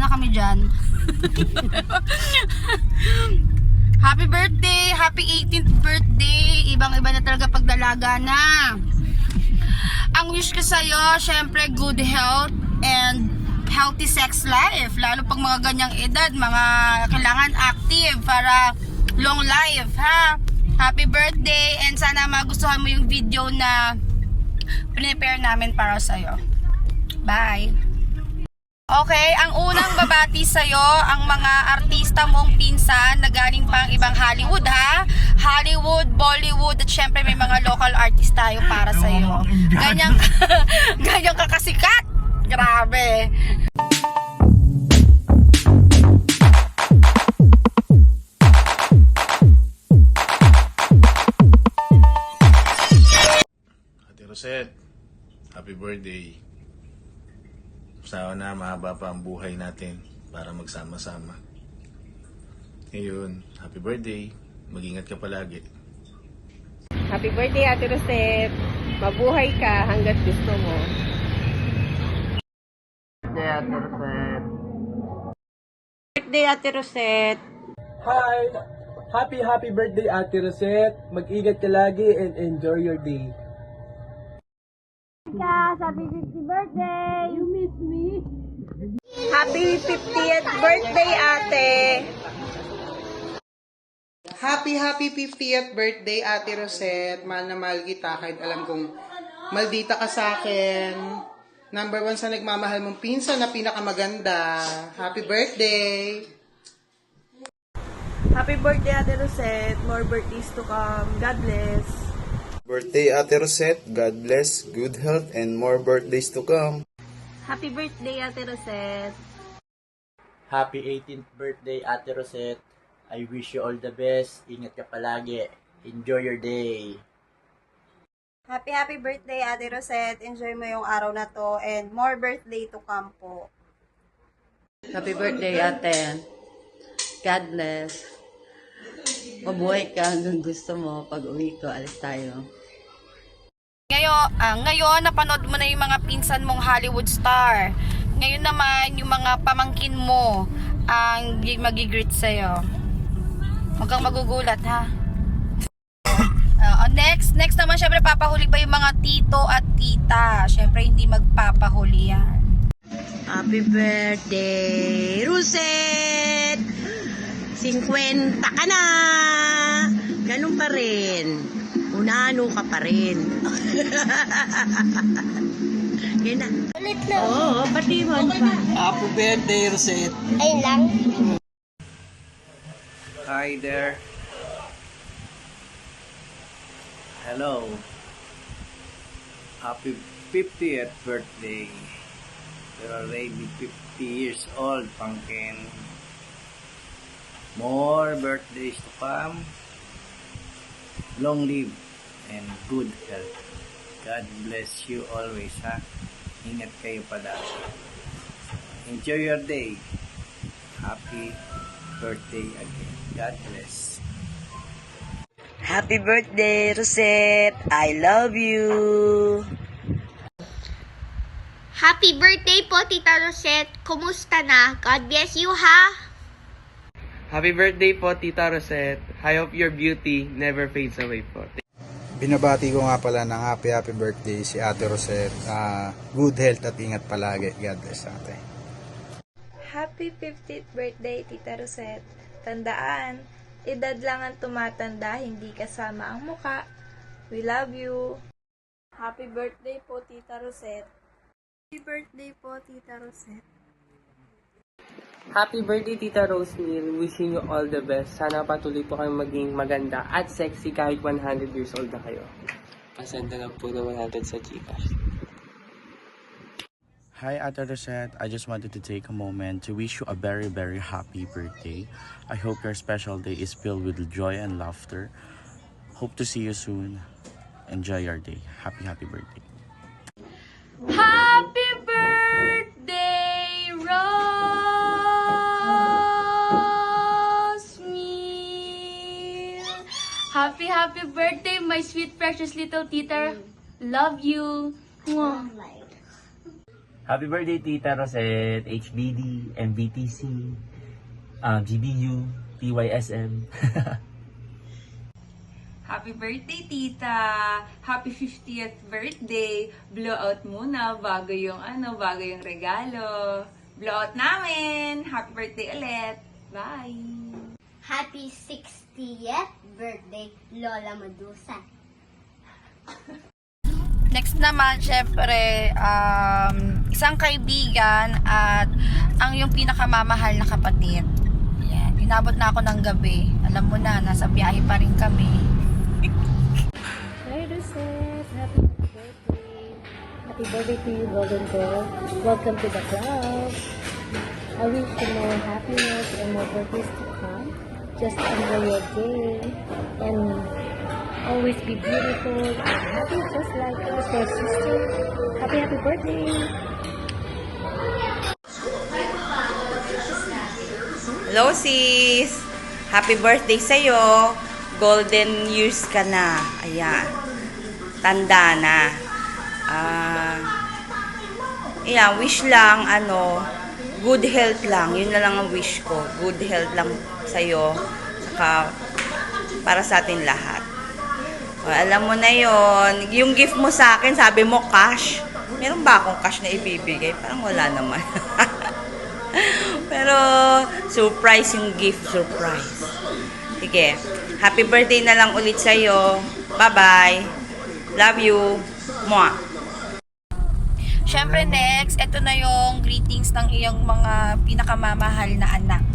na kami dyan. Happy birthday! Happy 18th birthday! Ibang-iba na talaga pagdalaga na. Ang wish ko sa'yo, syempre good health and healthy sex life. Lalo pag mga ganyang edad, mga kailangan active para long life, ha? Happy birthday and sana magustuhan mo yung video na prepare namin para sa'yo. Bye! Okay, ang unang babati sa'yo, ang mga artista mong pinsan na galing pang ibang Hollywood, ha? Hollywood, Bollywood, at syempre may mga local artist tayo para sa'yo. Ganyan ka kasikat! Grabe! Ate Rosette, happy birthday. Sana na mahaba pa ang buhay natin para magsama-sama. Ngayon, happy birthday. Mag-ingat ka palagi. Happy birthday, Ate Rosette. Mabuhay ka hanggat gusto mo. Birthday, Ate Rosette. Birthday, Ate Rosette. Hi! Happy birthday, Ate Rosette. Mag-ingat ka lagi and enjoy your day. Happy 50th birthday! You miss me? Happy 50th birthday, Ate. Happy 50th birthday, Ate Rosette. Mahal na mahal kita kahit alam kong maldita ka sa akin. Number 1 sa nagmamahal mong pinsan na pinakamaganda. Happy birthday! Happy birthday, Ate Rosette. More birthdays to come. God bless. Birthday, Ate Rosette. God bless, good health, and more birthdays to come. Happy birthday, Ate Rosette! Happy 18th birthday, Ate Rosette. I wish you all the best. Ingat ka palagi. Enjoy your day. Happy birthday, Ate Rosette. Enjoy mo yung araw na to and more birthday to come po. Happy birthday, ate. God bless. Mabuhay ka hanggang gusto mo. Pag uwi ko, alis tayo. Ngayon, napanood mo na yung mga pinsan mong Hollywood star. Ngayon naman, yung mga pamangkin mo ang mag-greet sa'yo. Huwag kang magugulat, ha? Next naman, syempre, papahuli pa yung mga tito at tita. Syempre, hindi magpapahuli yan. Happy birthday, Rosette! 50 ka na! Ganun pa rin. Unano ka pa rin. Yan na. Ulit na. Oo, pati mo pa. Happy birthday, Rosette. Ayun lang. Hi there. Hello. Happy 50th birthday. You're already 50 years old, Pumpkin. More birthdays to come. Long live and good health. God bless you always, ha? Ingat kayo palagi. Enjoy your day. Happy birthday again. God bless. Happy birthday, Rosette! I love you! Happy birthday po, Tita Rosette. Kumusta na? God bless you, ha? Happy birthday po, Tita Rosette. I hope your beauty never fades away po. Binabati ko nga pala ng happy birthday si Ate Rosette. Good health at ingat palagi. God bless, ate. Happy 50th birthday, Tita Rosette. Tandaan, edad lang ang tumatanda, hindi kasama ang muka. We love you. Happy birthday po, Tita Rosette. Happy birthday po, Tita Rosette. Happy birthday, Tita Rosemary. Wishing you all the best. Sana patuloy po kayong maging maganda at sexy kahit 100 years old na kayo. Pasenda na po na 100 sa Gcash. Hi, Ate Rosette. I just wanted to take a moment to wish you a very, very happy birthday. I hope your special day is filled with joy and laughter. Hope to see you soon. Enjoy your day. Happy birthday. Happy birthday, Rosemary! Happy birthday, my sweet, precious little tita. Love you. Mwah. Happy birthday, Tita Rosette, HBD, MVTC, GBU, PYSM. Happy birthday, Tita! Happy 50th birthday! Blowout muna bago yung regalo. Blowout namin! Happy birthday ulit! Bye! Happy 60th birthday, Lola Medusa. Next naman, syempre, isang kaibigan at ang yung pinakamamahal na kapatid. Yan, inabot na ako ng gabi. Alam mo na, nasa biyahe pa rin kami. Hi, Rosette. Happy birthday. Happy birthday to you, Golden Girl. Welcome to the club. I wish you more happiness and more birthdays to come. Just enjoy your day and always be beautiful and happy just like us, your sister. Happy birthday. Hello sis! Happy birthday sa'yo! Golden years ka na. Ayan. Tanda na. Ayan, wish lang, good health lang. Yun na lang ang wish ko. Good health lang sa'yo. Saka, para sa atin lahat. O, alam mo na yon. Yung gift mo sa akin, sabi mo cash. Meron ba akong cash na ibibigay? Parang wala naman. Pero, surprise yung gift. Surprise. Sige. Happy birthday na lang ulit sa'yo. Bye-bye. Love you. Mwah. Syempre next, ito na yung greetings ng iyong mga pinakamamahal na anak.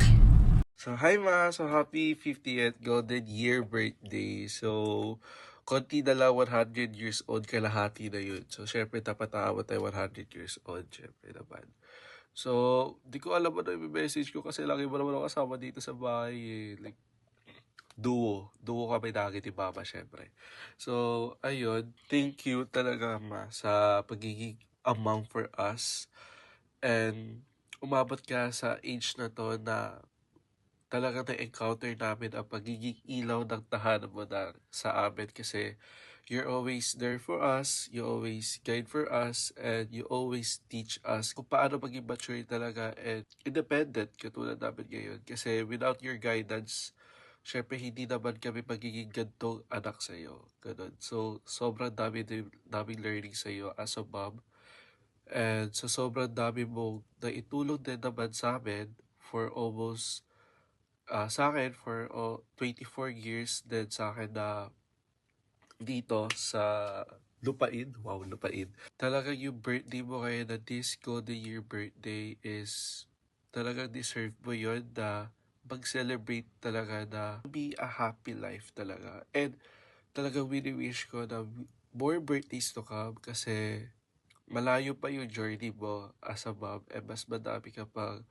So, hi ma! So, happy 50th golden year birthday. So, konti na lang 100 years old, kalahati na yun. So, syempre, dapat aabot tayo 100 years old. Syempre naman. So, di ko alam ano yung message ko kasi lagi mo naman ako kasama dito sa bahay eh. Like, duo kami lagi ni Mama, syempre. So, ayun, thank you talaga ma sa pagiging among for us. And, umabot ka sa age na to na talaga na-encounter namin ang pagiging ilaw ng tahanan mo na sa amin kasi you're always there for us, you always guide for us, and you always teach us kung paano maging mature talaga and independent katulad namin ngayon. Kasi without your guidance, syempre hindi naman kami magiging gantong anak sa'yo. Ganun. So, sobrang daming learning sa'yo as a mom. And so, sobrang dami mo na itulong din naman sa amin for almost sa akin for 24 years din sa akin na dito sa Lupain. Wow, Lupain. Talagang yung birthday mo kaya na this golden year birthday is talagang deserve mo yun na mag-celebrate talaga na be a happy life talaga. And talagang wini-wish ko na more birthdays to come kasi malayo pa yung journey mo as a mom and mas madami ka pang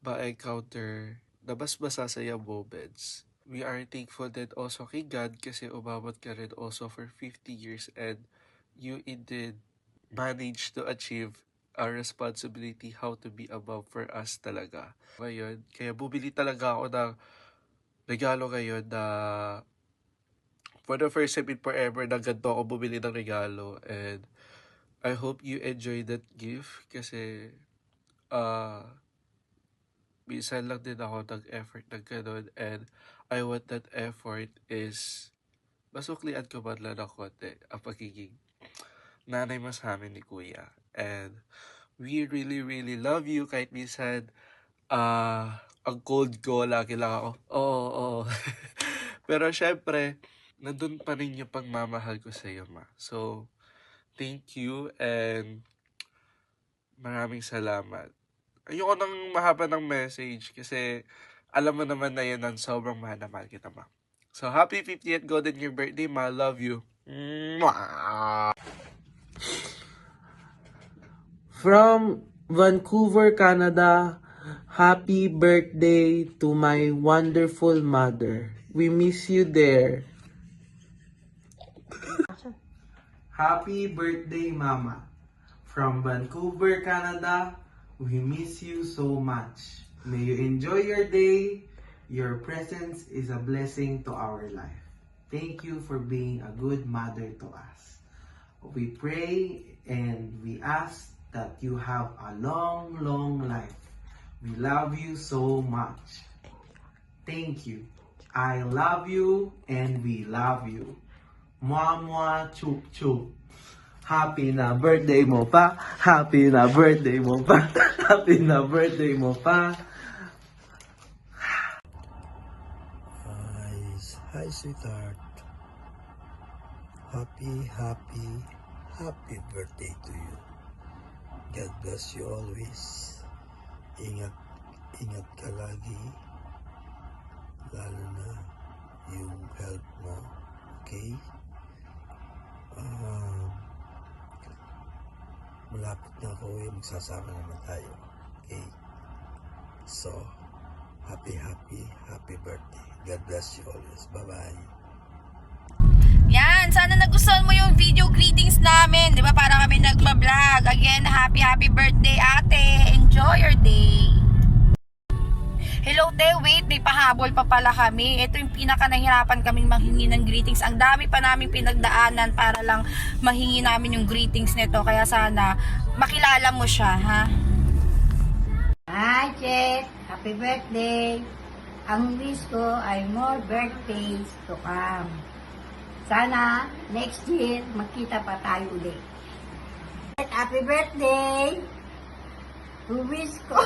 ma-encounter na mas masasayang moments. We are thankful that also kay God kasi umabot ka rin also for 50 years and you indeed managed to achieve our responsibility how to be a mom for us talaga. Ngayon, kaya bumili talaga ako ng regalo ngayon na for the first time in forever na ganito ako bumili ng regalo and I hope you enjoy that gift kasi minsan lang din ako nag-effort ng ganun and I want that effort is masuklian ko man lang ng konti ang pagiging nanay mo sa amin ni Kuya. And we really, really love you kahit minsan ang cold ko, lagi lang ako, oo. Pero syempre, nandun pa rin yung pagmamahal ko sa iyo, ma. So, thank you and maraming salamat. Ayoko nang mahaba ng message kasi alam mo naman na yun ang sobrang mahal na mahal kita, ma. So, happy 50th golden year birthday, ma. Love you. Mwah! From Vancouver, Canada, happy birthday to my wonderful mother. We miss you there. Happy birthday, Mama. From Vancouver, Canada, we miss you so much. May you enjoy your day. Your presence is a blessing to our life. Thank you for being a good mother to us. We pray and we ask that you have a long, long life. We love you so much. Thank you. I love you and we love you. Mwah mwah chup chup. Happy na birthday mo pa. Happy na birthday mo pa. Happy na birthday mo pa. Hi, sweetheart. Happy birthday to you. God bless you always. Ingat ka lagi. Lalo na yung health mo. Okay? Malapit na ako magsasama naman tayo. Okay? So, happy birthday. God bless you always. Bye-bye. Yan, sana nagustuhan mo yung video greetings namin. Di ba? Para kami nagpa-vlog. Again, happy birthday, ate. Enjoy your day. Hello, te. Wait, may pahabol pa pala kami. Ito yung pinaka nahirapan kaming manghingi ng greetings. Ang dami pa namin pinagdaanan para lang mahingi namin yung greetings nito. Kaya sana makilala mo siya, ha? Hi, Chet. Happy birthday. Ang wish ko ay more birthdays to come. Sana next year magkita pa tayo ulit. Happy birthday. Wish ko